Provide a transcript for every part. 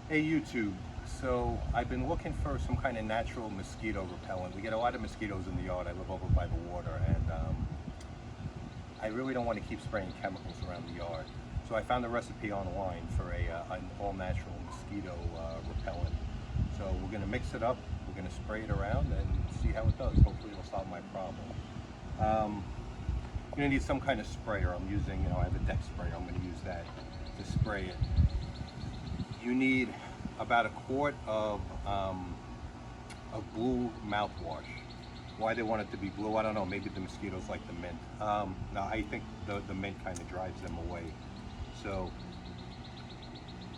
Hey YouTube, so I've been looking for some kind of natural mosquito repellent. We get a lot of mosquitoes in the yard. I live over by the water, and I really don't want to keep spraying chemicals around the yard. So I found a recipe online for an all-natural mosquito repellent. So we're going to mix it up, we're going to spray it around and see how it does. Hopefully it'll solve my problem. You're going to need some kind of sprayer. I'm using, I have a deck sprayer. I'm going to use that to spray it. You need about a quart of blue mouthwash. Why they want it to be blue, I don't know. Maybe the mosquitoes like the mint. No, I think the mint kind of drives them away. So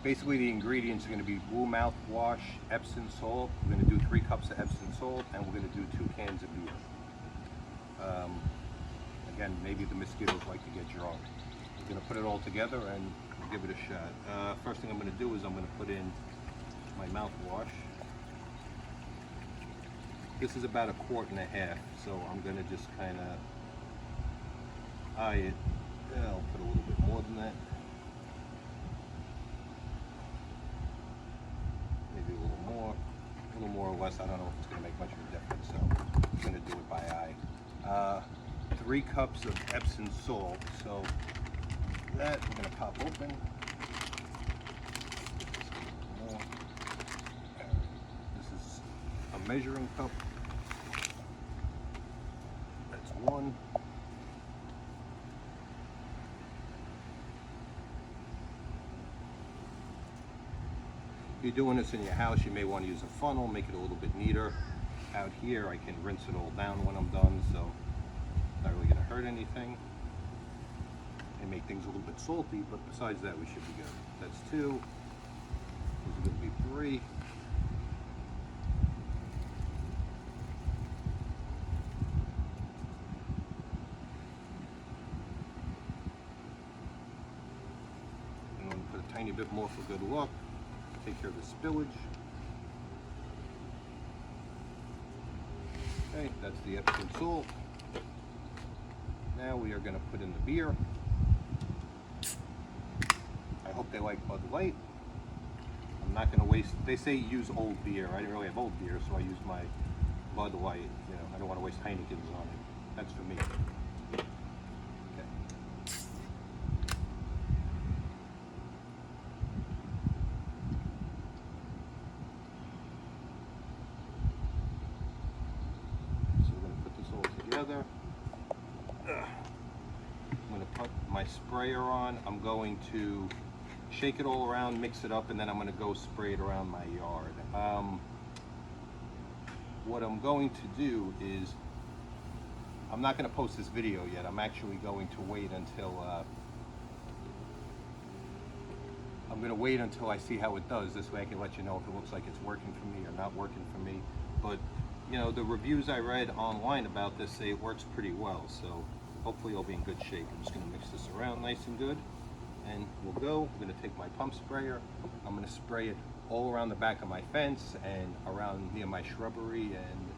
basically the ingredients are going to be blue mouthwash, Epsom salt. We're going to do 3 cups of Epsom salt, and we're going to do 2 cans of beer. Again, maybe the mosquitoes like to get drunk. We're going to put it all together and give it a shot. First thing I'm going to do is I'm going to put in my mouthwash. This is about 1.5 quarts, so I'm going to just kind of eye it. I'll put a little bit more than that. Maybe a little more or less. I don't know if it's going to make much of a difference, so I'm going to do it by eye. 3 cups of Epsom salt. So that we're going to pop open. This is a measuring cup. That's 1. If you're doing this in your house, you may want to use a funnel, make it a little bit neater. Out here, I can rinse it all down when I'm done, so not really going to hurt anything. And make things a little bit salty, but besides that, we should be good. That's 2. This is going to be 3. I'm going to put a tiny bit more for good luck. Take care of the spillage. Okay, that's the Epsom salt. Now we are going to put in the beer. I hope they like Bud Light. I'm not going to waste, they say use old beer. I didn't really have old beer, so I used my Bud Light. I don't want to waste Heineken's on it. That's for me. Okay. So we're going to put this all together. I'm going to put my sprayer on. I'm going to shake it all around, mix it up, and then I'm going to go spray it around my yard. What I'm going to do is, I'm not going to post this video yet. I'm actually going to wait until I see how it does. This way I can let you know if it looks like it's working for me or not working for me. But the reviews I read online about this say it works pretty well, so hopefully it'll be in good shape. I'm just going to mix this around nice and good, and we'll go. I'm going to take my pump sprayer. I'm going to spray it all around the back of my fence and around near my shrubbery, and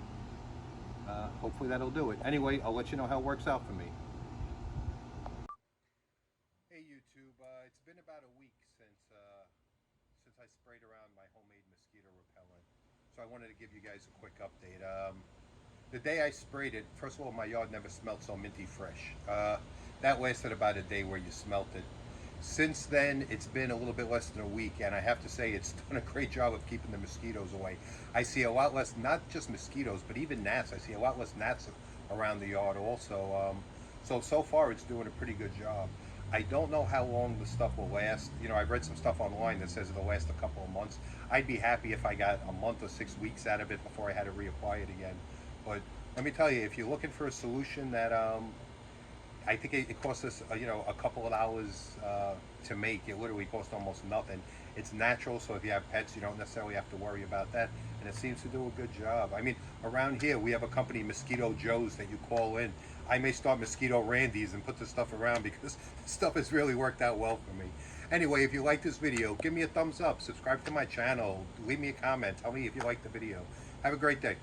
hopefully that'll do it. Anyway, I'll let you know how it works out for me. Hey YouTube, it's been about a week since I sprayed around my homemade mosquito repellent, so I wanted to give you guys a quick update. The day I sprayed it, first of all, my yard never smelled so minty fresh. That lasted about a day where you smelt it. Since then, it's been a little bit less than a week, and I have to say it's done a great job of keeping the mosquitoes away. I see a lot less, not just mosquitoes, but even gnats. I see a lot less gnats around the yard also. So far it's doing a pretty good job. I don't know how long the stuff will last. I've read some stuff online that says it'll last a couple of months. I'd be happy if I got a month or 6 weeks out of it before I had to reapply it again. But let me tell you, if you're looking for a solution that I think it costs us, a couple of hours to make. It literally costs almost nothing. It's natural, so if you have pets, you don't necessarily have to worry about that. And it seems to do a good job. I mean, around here, we have a company, Mosquito Joe's, that you call in. I may start Mosquito Randy's and put this stuff around because this stuff has really worked out well for me. Anyway, if you like this video, give me a thumbs up. Subscribe to my channel. Leave me a comment. Tell me if you like the video. Have a great day.